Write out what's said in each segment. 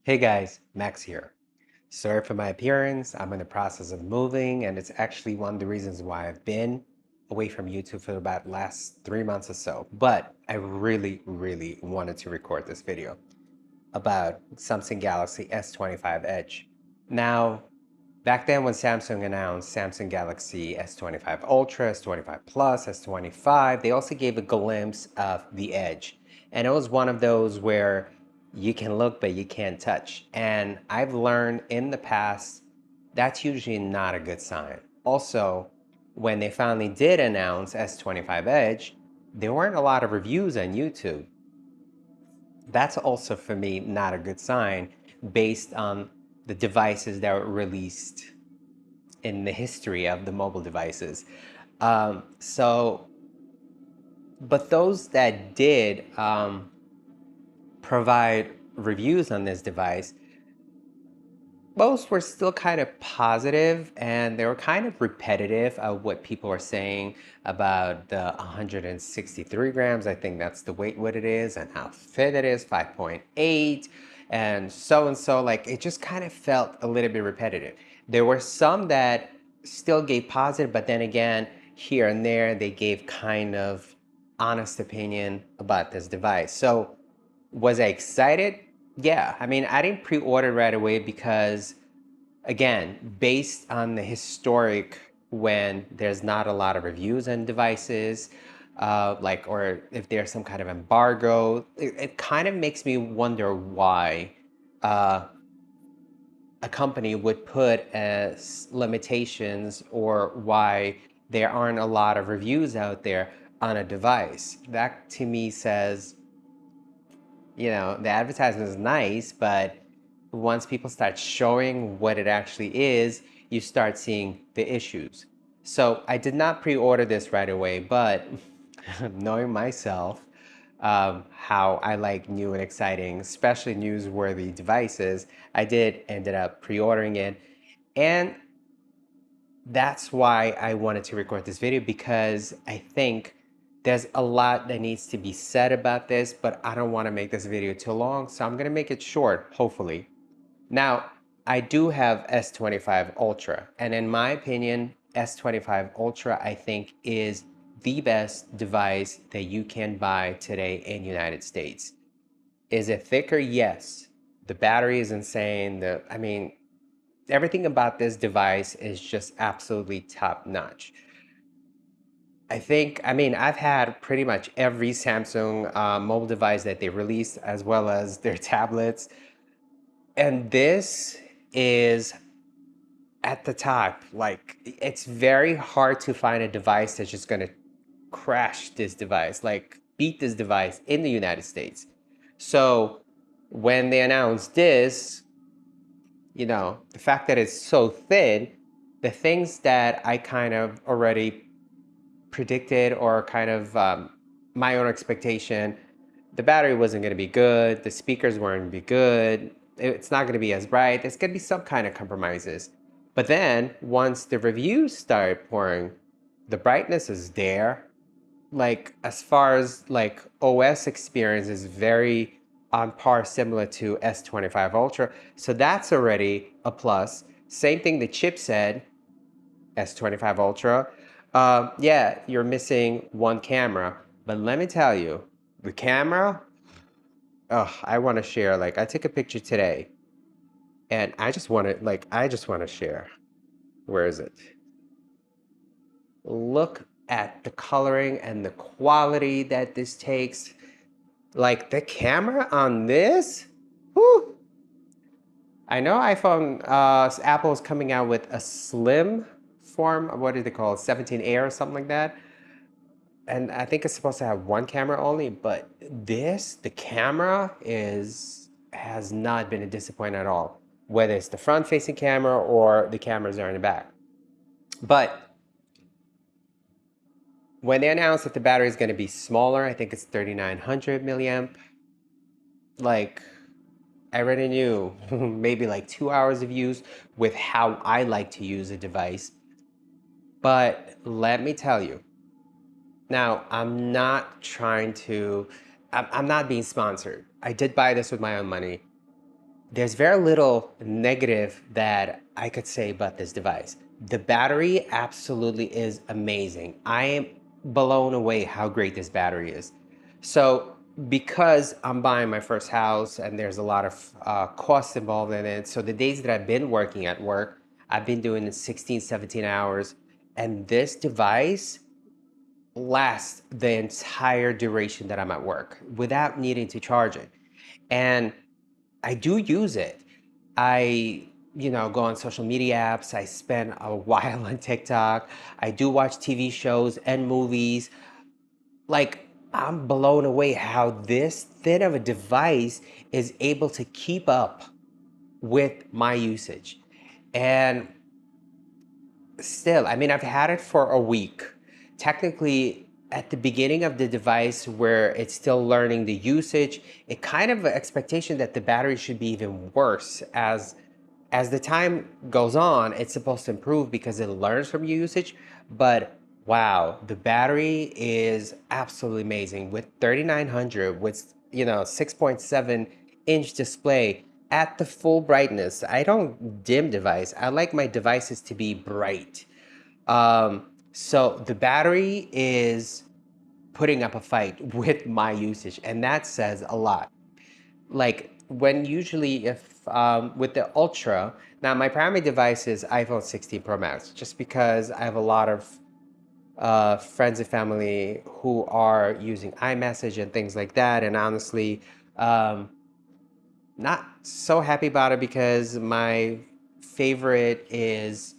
Hey guys, Max here. Sorry for my appearance. I'm in the process of moving, and it's actually one of the reasons why I've been away from YouTube for about the last 3 months or so. But I really wanted to record this video about Samsung Galaxy S25 Edge. Now, back then when Samsung announced Samsung Galaxy S25 Ultra, S25 Plus, S25, they also gave a glimpse of the Edge. And it was one of those where you can look but you can't touch. And I've learned in the past that's usually not a good sign. Also, when they finally did announce S25 Edge, there weren't a lot of reviews on YouTube. That's also for me not a good sign based on the devices that were released in the history of the mobile devices. But those that did provide reviews on this device, most were still kind of positive, and they were kind of repetitive of what people are saying about the 163 grams. I think that's the weight what it is, and how fit it is, 5.8, and so. Like, it just kind of felt a little bit repetitive. There were some that still gave positive, but then again, here and there, they gave kind of honest opinion about this device. So was I excited? Yeah, I mean, I didn't pre-order right away because, again, based on the historic, when there's not a lot of reviews on devices, or if there's some kind of embargo, it kind of makes me wonder why uh, a company would put as limitations, or why there aren't a lot of reviews out there on a device. That to me says, the advertisement is nice, but once people start showing what it actually is, you start seeing the issues. So I did not pre-order this right away, but knowing myself, how I like new and exciting, especially newsworthy devices, I did ended up pre-ordering it. And that's why I wanted to record this video, because I think there's a lot that needs to be said about this, but I don't want to make this video too long, so I'm going to make it short, hopefully. Now, I do have S25 Ultra, and in my opinion, S25 Ultra, I think, is the best device that you can buy today in the United States. Is it thicker? Yes. The battery is insane. Everything about this device is just absolutely top notch. I've had pretty much every Samsung mobile device that they released, as well as their tablets. And this is at the top. Like, it's very hard to find a device that's just going to crash this device, like beat this device in the United States. So when they announced this, the fact that it's so thin, the things that I kind of already predicted, or kind of my own expectation, the battery wasn't going to be good, the speakers weren't going to be good, it's not going to be as bright, there's going to be some kind of compromises. But then once the reviews start pouring, the brightness is there. Like, as far as like OS experience, is very on par, similar to S25 Ultra, so that's already a plus. Same thing, the chipset S25 Ultra, yeah, you're missing one camera, but let me tell you, the camera, oh, I want to share. Like, I took a picture today, and I just want to share. Where is it? Look at the coloring and the quality that this takes. Like, the camera on this, whew. I know Apple is coming out with a slim form. What do they call it? 17A or something like that. And I think it's supposed to have one camera only, but the camera has not been a disappointment at all, whether it's the front-facing camera or the cameras are in the back. But when they announced that the battery is going to be smaller, I think it's 3900 milliamp, like, I already knew maybe like 2 hours of use with how I like to use a device. But let me tell you, now, I'm not being sponsored. I did buy this with my own money. there's very little negative that I could say about this device. The battery absolutely is amazing. I am blown away how great this battery is. So, because I'm buying my first house and there's a lot of costs involved in it, so the days that I've been working at work, I've been doing 16, 17 hours, and this device lasts the entire duration that I'm at work without needing to charge it. And I do use it. I, go on social media apps. I spend a while on TikTok. I do watch TV shows and movies. Like, I'm blown away how this thin of a device is able to keep up with my usage. And still, I mean, I've had it for a week. Technically, at the beginning of the device where it's still learning the usage, it kind of an expectation that the battery should be even worse. As the time goes on, it's supposed to improve because it learns from your usage. But wow, the battery is absolutely amazing with 3900 with 6.7-inch display at the full brightness. I don't dim device. I like my devices to be bright. So the battery is putting up a fight with my usage, and that says a lot. Like when usually if with the Ultra, now my primary device is iPhone 16 Pro Max, just because I have a lot of friends and family who are using iMessage and things like that, and honestly, um, not so happy about it because my favorite is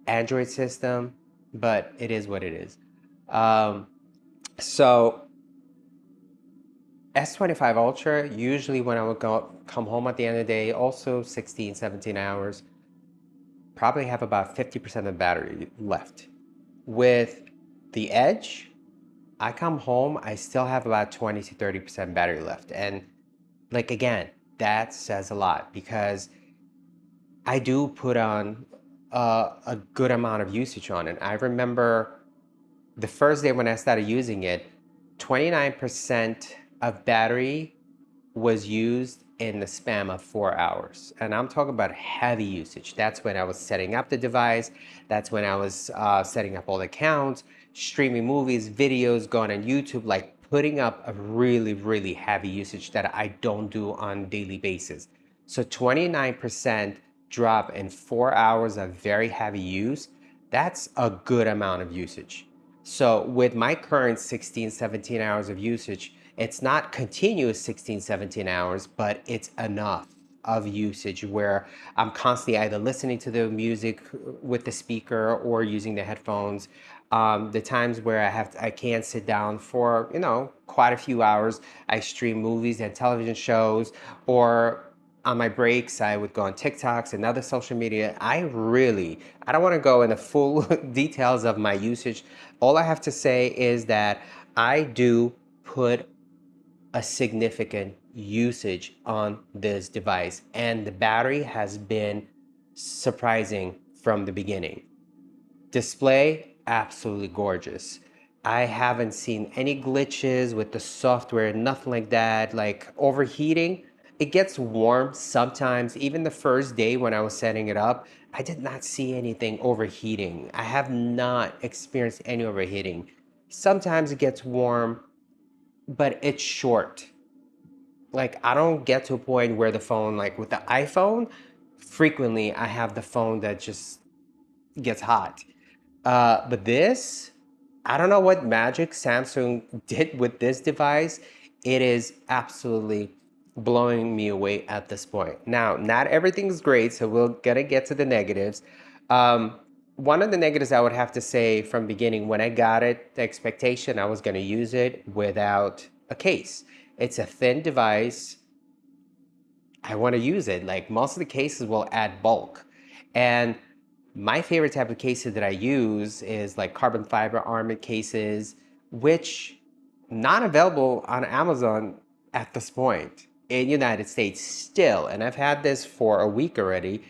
Android system, but it is what it is. Um, so S25 Ultra, usually when I would come home at the end of the day, also 16, 17 hours, probably have about 50% of the battery left. With the Edge, I come home, I still have about 20 to 30% battery left. And like, again, that says a lot because I do put on a good amount of usage on it. I remember the first day when I started using it, 29% of battery was used in the span of 4 hours. And I'm talking about heavy usage. That's when I was setting up the device. That's when I was setting up all the accounts, streaming movies, videos, going on YouTube, like putting up a really, really heavy usage that I don't do on a daily basis. So 29% drop in 4 hours of very heavy use, that's a good amount of usage. So with my current 16, 17 hours of usage, it's not continuous 16, 17 hours, but it's enough of usage where I'm constantly either listening to the music with the speaker or using the headphones. The times where I can't sit down for, quite a few hours, I stream movies and television shows, or on my breaks, I would go on TikToks and other social media. I don't want to go into full details of my usage. All I have to say is that I do put a significant usage on this device, and the battery has been surprising from the beginning. Display, absolutely gorgeous. I haven't seen any glitches with the software, nothing like that, like overheating. It gets warm sometimes. Even the first day when I was setting it up, I did not see anything overheating. I have not experienced any overheating. Sometimes it gets warm, but it's short. Like, I don't get to a point where the phone, like with the iPhone, frequently I have the phone that just gets hot. But this, I don't know what magic Samsung did with this device. It is absolutely blowing me away at this point. Now, not everything's great, so we're gonna get to the negatives. Um, One of the negatives I would have to say from beginning, when I got it, the expectation I was gonna use it without a case. It's a thin device. I want to use it. Like most of the cases will add bulk. And my favorite type of cases that I use is like carbon fiber armored cases, which not available on Amazon at this point in United States still. And I've had this for a week already.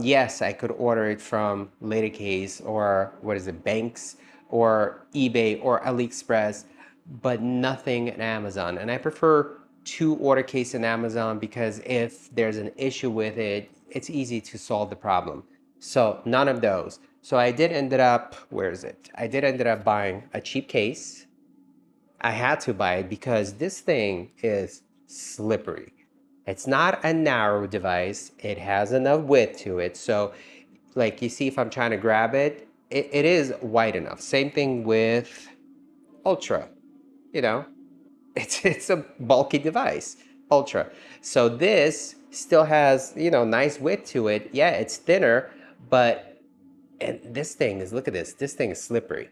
Yes, I could order it from Later Case or what is it, Banks or eBay or AliExpress, but nothing at Amazon. And I prefer to order case in Amazon because if there's an issue with it, it's easy to solve the problem. So none of those. So I did ended up, where is it? I did ended up buying a cheap case. I had to buy it because this thing is slippery. It's not a narrow device. It has enough width to it. So like you see, if I'm trying to grab it, it is wide enough. Same thing with Ultra, you know, it's a bulky device, Ultra. So this still has, you know, nice width to it. Yeah, it's thinner, but and this thing is, look at this thing is slippery.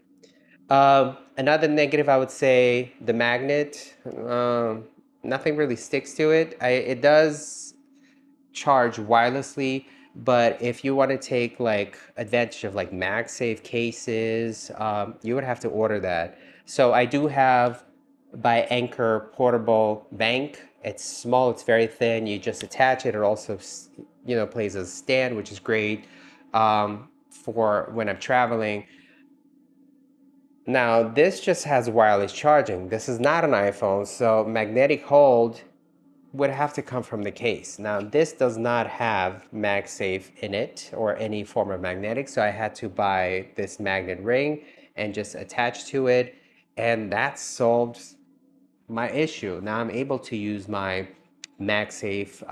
Another negative, I would say, the magnet. Nothing really sticks to it. It does charge wirelessly, but if you want to take like advantage of like MagSafe cases, you would have to order that. So I do have by Anchor portable bank. It's small, it's very thin. You just attach it. It also, you know, plays as a stand, which is great for when I'm traveling. Now, this just has wireless charging. This is not an iPhone, so magnetic hold would have to come from the case. Now, this does not have MagSafe in it or any form of magnetic, so I had to buy this magnet ring and just attach to it, and that solves my issue. Now I'm able to use my MagSafe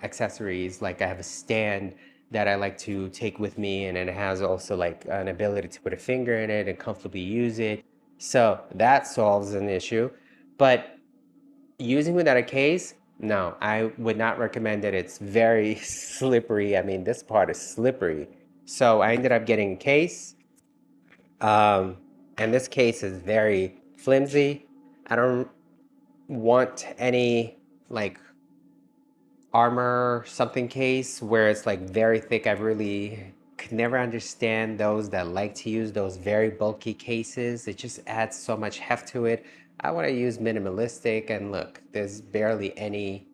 accessories. Like I have a stand that I like to take with me, and it has also like an ability to put a finger in it and comfortably use it. So that solves an issue. But using without a case, no, I would not recommend it. It's very slippery. I mean, this part is slippery. So I ended up getting a case. Um, and this case is very flimsy. I don't want any like armor something case where it's like very thick. I really could never understand those that like to use those very bulky cases. It just adds so much heft to it. I want to use minimalistic, and look, there's barely any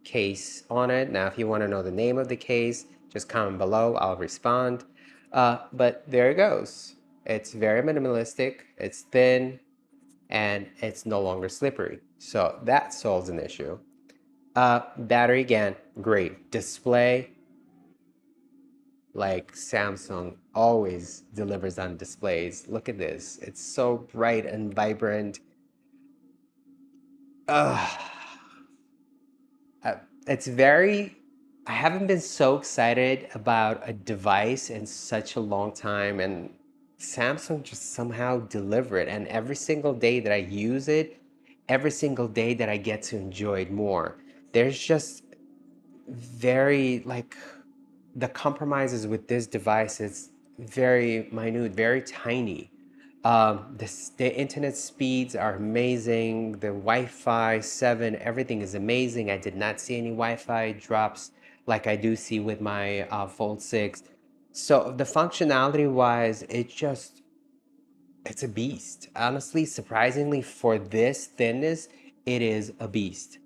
case on it. Now, if you want to know the name of the case, just comment below, I'll respond. But there it goes. It's very minimalistic, it's thin, and it's no longer slippery. So that solves an issue. Battery, again, great. Display, like Samsung always delivers on displays. Look at this. It's so bright and vibrant. Ugh. It's very, I haven't been so excited about a device in such a long time, and Samsung just somehow deliver it. And every single day that I use it, every single day that I get to enjoy it more, there's just very like the compromises with this device is very minute, very tiny. The internet speeds are amazing. The Wi-Fi 7, everything is amazing. I did not see any Wi-Fi drops like I do see with my Fold 6. So the functionality wise, it's a beast. Honestly, surprisingly for this thinness, it is a beast.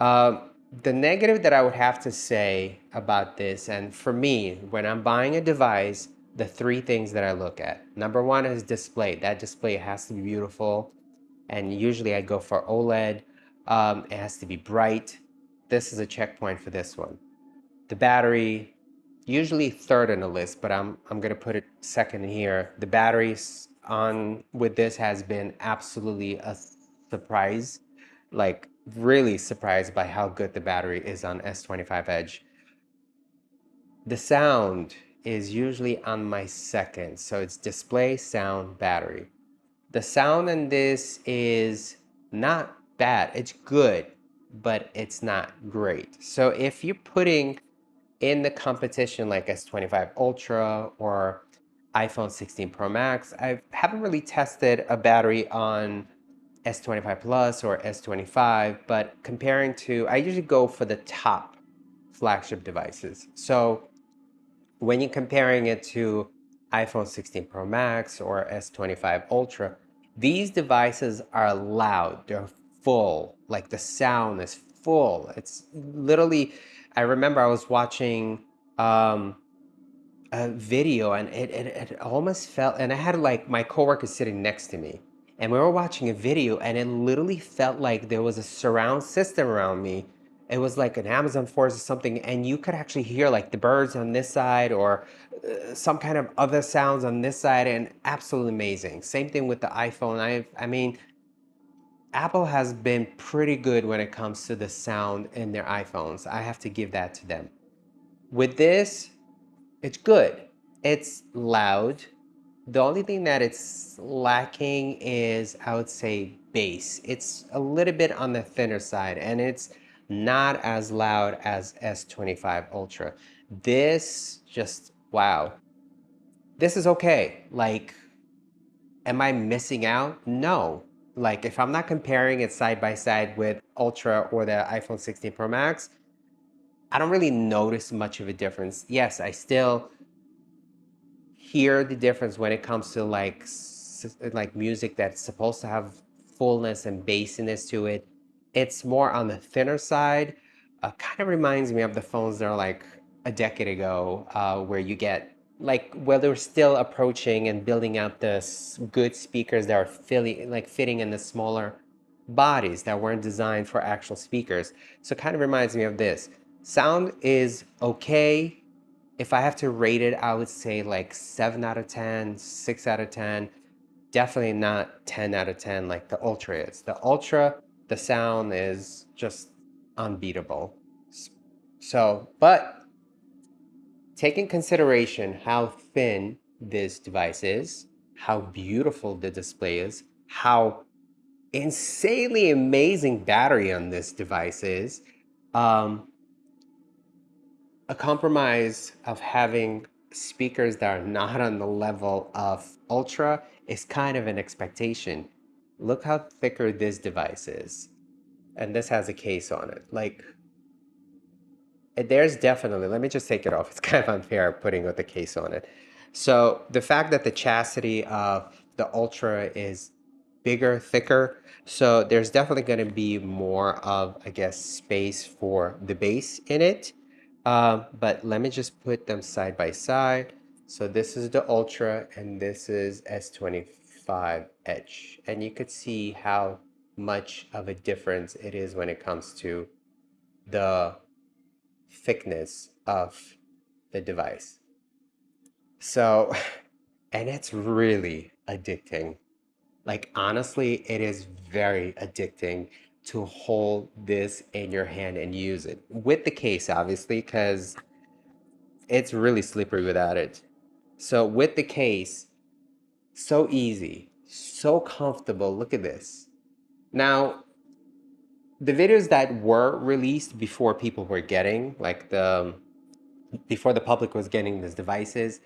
The negative that I would have to say about this, and for me, when I'm buying a device, the three things that I look at. Number one is display. That display has to be beautiful, and usually I go for OLED. It has to be bright. This is a checkpoint for this one. The battery, usually third on the list, but I'm gonna put it second here. The batteries on with this has been absolutely a surprise, like really surprised by how good the battery is on S25 Edge. The sound is usually on my second, so it's display, sound, battery. The sound in this is not bad, it's good, but it's not great. So if you're putting in the competition like S25 Ultra or iPhone 16 Pro Max, I haven't really tested a battery on S25 Plus or S25, but comparing to, I usually go for the top flagship devices. So when you're comparing it to iPhone 16 Pro Max or S25 Ultra, these devices are loud, they're full, like the sound is full. It's literally, I remember I was watching a video, and it almost felt, and I had like my coworker sitting next to me, and we were watching a video, and it literally felt like there was a surround system around me. It was like an Amazon forest or something, and you could actually hear like the birds on this side or some kind of other sounds on this side, and absolutely amazing. Same thing with the iPhone. I mean, Apple has been pretty good when it comes to the sound in their iPhones. I have to give that to them. With this, it's good. It's loud. The only thing that it's lacking is, I would say, bass. It's a little bit on the thinner side, and it's not as loud as S25 Ultra. This just, wow. This is okay. Like, am I missing out? No. Like, if I'm not comparing it side by side with Ultra or the iPhone 16 Pro Max, I don't really notice much of a difference. Yes, I still hear the difference when it comes to like music that's supposed to have fullness and bassiness to it. It's more on the thinner side. Kind of reminds me of the phones that are like a decade ago, where you get like where they're still approaching and building out the good speakers that are fitting in the smaller bodies that weren't designed for actual speakers. So it kind of reminds me of this. Sound is okay. If I have to rate it, I would say like 7 out of 10, 6 out of 10. Definitely not 10 out of 10 like the Ultra is. The Ultra, the sound is just unbeatable. So, but taking consideration how thin this device is, how beautiful the display is, how insanely amazing battery on this device is, um, a compromise of having speakers that are not on the level of Ultra is kind of an expectation. Look how thicker this device is. And this has a case on it. Like, there's definitely, let me just take it off. It's kind of unfair putting with the case on it. So the fact that the chassis of the Ultra is bigger, thicker, so there's definitely going to be more of, I guess, space for the bass in it. But let me just put them side by side. So this is the Ultra and this is S25 Edge. And you could see how much of a difference it is when it comes to the thickness of the device. So, and it's really addicting. Like, honestly, it is very addicting to hold this in your hand and use it with the case, obviously, because it's really slippery without it. So, with the case, so easy, so comfortable. Look at this. Now, the videos that were released before people were getting, like before the public was getting these devices.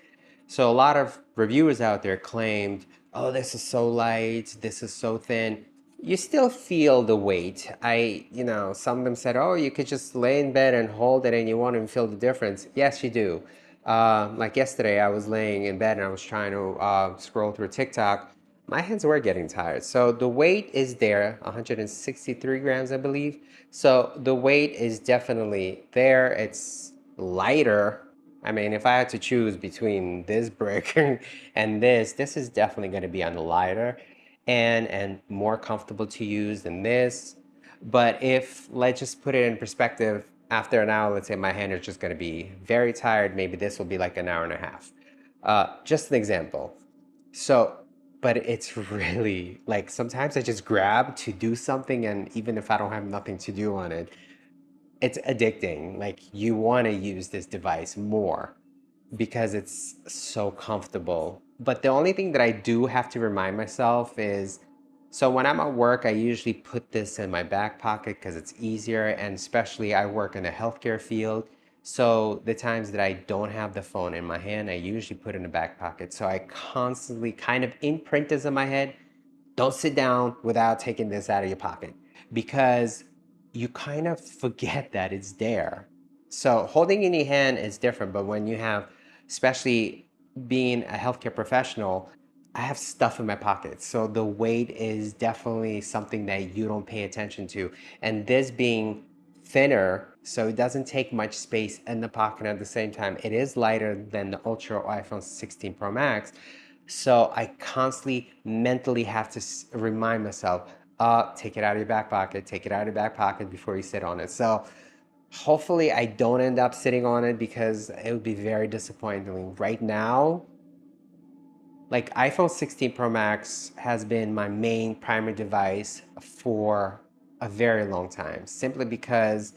So a lot of reviewers out there claimed, oh, this is so light, this is so thin. You still feel the weight. Some of them said, oh, you could just lay in bed and hold it and you won't even feel the difference. Yes, you do. Like yesterday, I was laying in bed and I was trying to scroll through TikTok. My hands were getting tired. So the weight is there, 163 grams, I believe. So the weight is definitely there. It's lighter. I mean, if I had to choose between this brick and this is definitely going to be on the lighter and more comfortable to use than this. But if, let's just put it in perspective, after an hour, let's say my hand is just going to be very tired, maybe this will be like an hour and a half. Just an example. So, but it's really like sometimes I just grab to do something, and even if I don't have nothing to do on it, it's addicting. Like, you want to use this device more because it's so comfortable. But the only thing that I do have to remind myself is, so when I'm at work, I usually put this in my back pocket because it's easier, and especially I work in the healthcare field. So the times that I don't have the phone in my hand, I usually put it in the back pocket. So I constantly kind of imprint this in my head, don't sit down without taking this out of your pocket, because you kind of forget that it's there. So holding in your hand is different, but when you have, especially being a healthcare professional, I have stuff in my pockets. So the weight is definitely something that you don't pay attention to. And this being thinner, so it doesn't take much space in the pocket at the same time. It is lighter than the Ultra or iPhone 16 Pro Max, So I constantly mentally have to remind myself, take it out of your back pocket, take it out of your back pocket before you sit on it. So hopefully I don't end up sitting on it because it would be very disappointing. Right now, like iPhone 16 Pro Max has been my main primary device for a very long time, simply because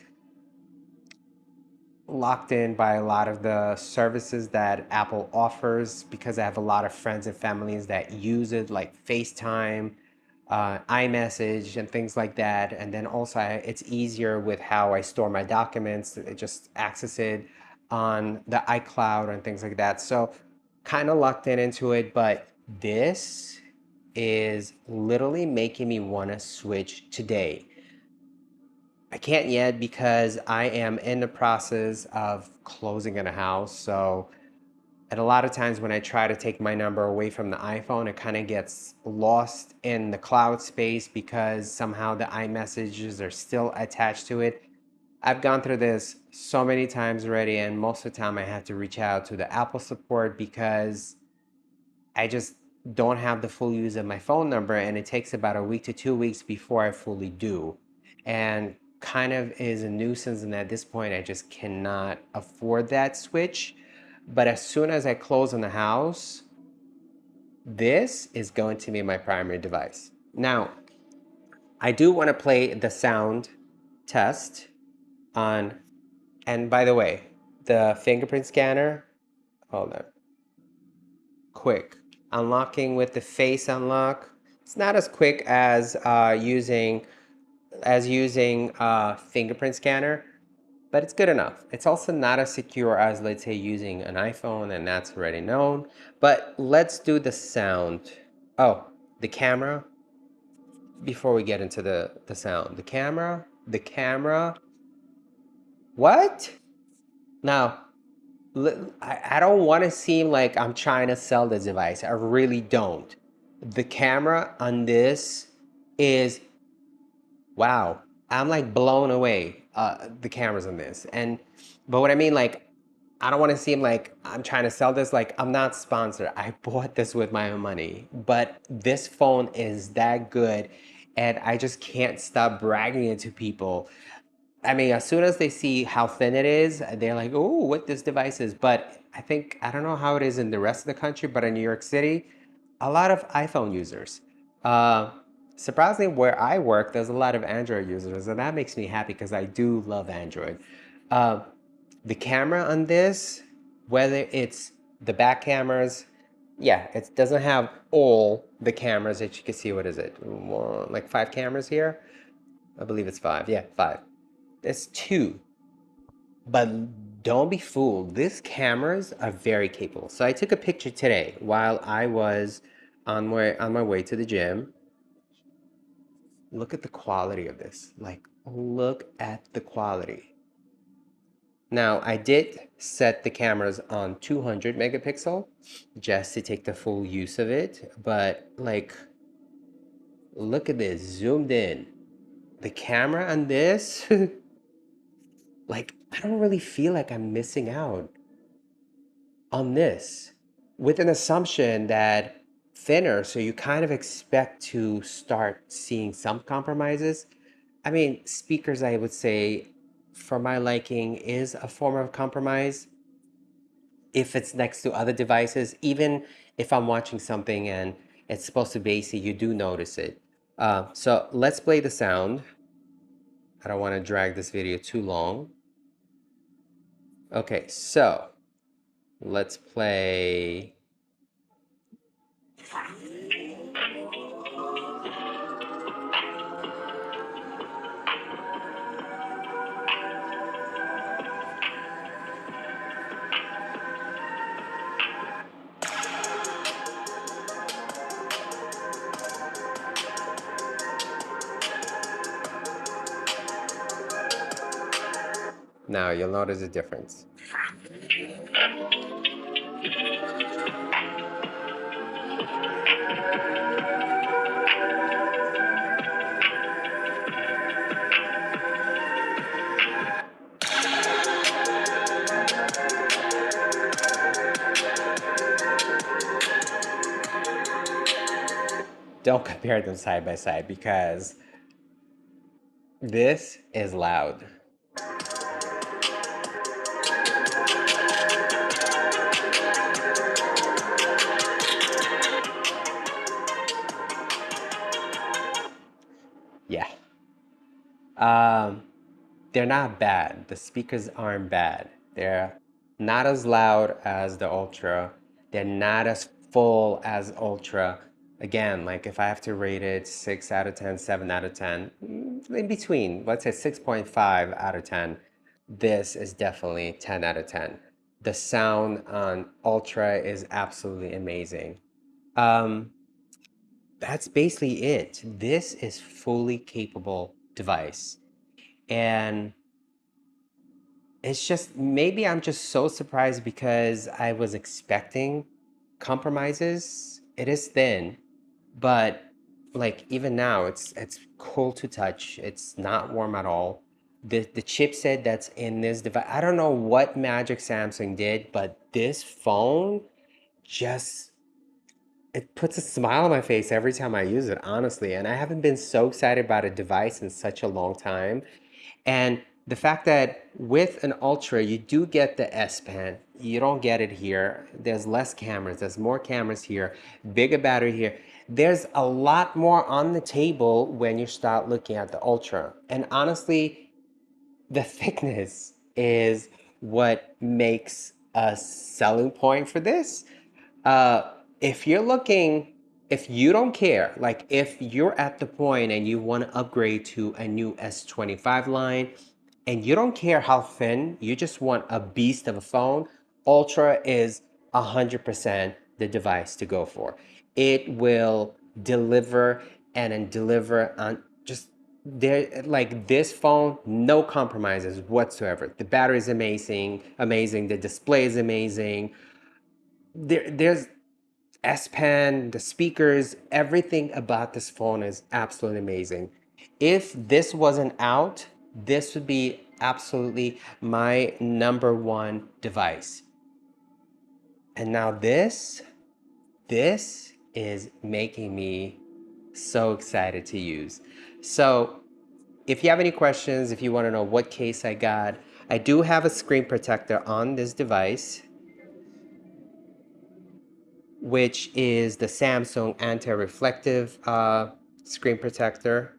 locked in by a lot of the services that Apple offers, because I have a lot of friends and families that use it, like FaceTime, iMessage, and things like that. And then also, it's easier with how I store my documents, just access it on the iCloud and things like that. So, kind of locked in into it, but this is literally making me want to switch today. I can't yet because I am in the process of closing in a house. So, and a lot of times when I try to take my number away from the iPhone, it kind of gets lost in the cloud space because somehow the iMessages are still attached to it. I've gone through this so many times already, and most of the time I have to reach out to the Apple support because I just don't have the full use of my phone number, and it takes about a week to 2 weeks before I fully do. And kind of is a nuisance, and at this point I just cannot afford that switch. But as soon as I close on the house, this is going to be my primary device. Now, I do want to play the sound test on, and by the way, the fingerprint scanner, hold on, quick. Unlocking with the face unlock. It's not as quick as using fingerprint scanner, but it's good enough. It's also not as secure as, let's say, using an iPhone, and that's already known. But let's do the sound. Oh, the camera. Before we get into the sound, the camera. What? Now, I don't want to seem like I'm trying to sell this device. I really don't. The camera on this is, wow. I'm like blown away. The cameras on this, but what I mean, like, I don't want to seem like I'm trying to sell this. Like, I'm not sponsored. I bought this with my own money, but this phone is that good, and I just can't stop bragging it to people. I mean, as soon as they see how thin it is, they're like, "Oh, what this device is." But I don't know how it is in the rest of the country, but in New York City, a lot of iPhone users. Uh, Surprisingly, where I work, there's a lot of Android users, and that makes me happy because I do love Android. Uh, the camera on this, whether it's the back cameras, yeah, it doesn't have all the cameras that you can see. What is it? Like 5 cameras here? I believe it's five. Yeah, five. There's two. But don't be fooled. These cameras are very capable. So I took a picture today while I was on my way to the gym. Look at the quality of this. Like, look at the quality. Now, I did set the cameras on 200 megapixel just to take the full use of it, but like, look at this, zoomed in. The camera on this, like, I don't really feel like I'm missing out on this, with an assumption that thinner, so you kind of expect to start seeing some compromises. I mean, speakers, I would say, for my liking, is a form of compromise if it's next to other devices. Even if I'm watching something and it's supposed to be AC, you do notice it. So let's play the sound. I don't want to drag this video too long. Okay, so let's play. Now you'll notice a difference. don't compare them side by side because this is loud. Yeah. Um, they're not bad. The speakers aren't bad. They're not as loud as the Ultra. They're not as full as Ultra. Again, like if I have to rate it 6 out of 10, 7 out of 10, in between, let's say 6.5 out of 10, this is definitely 10 out of 10. The sound on Ultra is absolutely amazing. Um, that's basically it. This is fully capable device. And it's just maybe I'm just so surprised because I was expecting compromises. It is thin, but like even now it's cool to touch. It's not warm at all. The chipset that's in this device, I don't know what magic Samsung did, but this phone just it puts a smile on my face every time I use it, honestly. And I haven't been so excited about a device in such a long time. And the fact that with an Ultra, you do get the S Pen. You don't get it here. There's less cameras. There's more cameras here. Bigger battery here. There's a lot more on the table when you start looking at the Ultra. And honestly, the thickness is what makes a selling point for this. Uh, if you're looking, if you don't care, like if you're at the point and you want to upgrade to a new S25 line and you don't care how thin, you just want a beast of a phone, Ultra is 100% the device to go for. It will deliver and then deliver on just there like this phone, no compromises whatsoever. The battery is amazing, the display is amazing. There's S Pen, the speakers, everything about this phone is absolutely amazing. If this wasn't out, this would be absolutely my number one device. And now this is making me so excited to use. So if you have any questions, if you want to know what case I got, I do have a screen protector on this device, which is the Samsung anti-reflective screen protector.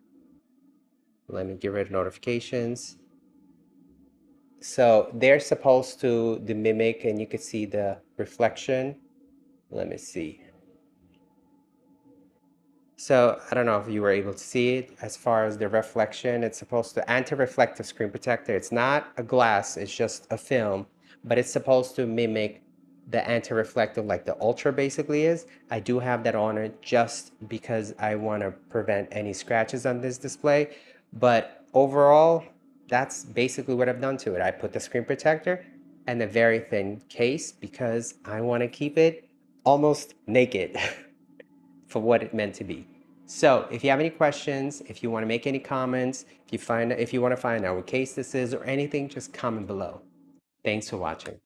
Let me get rid of notifications. So they're supposed to mimic, and you can see the reflection. Let me see. So I don't know if you were able to see it as far as the reflection. It's supposed to anti-reflective screen protector. It's not a glass, it's just a film, but it's supposed to mimic the anti-reflective like the Ultra basically is. I do have that on it just because I want to prevent any scratches on this display. But overall, that's basically what I've done to it. I put the screen protector and a very thin case because I want to keep it almost naked. For what it meant to be. So if you have any questions, if you want to make any comments, if you want to find out what case this is or anything, just comment below. Thanks for watching.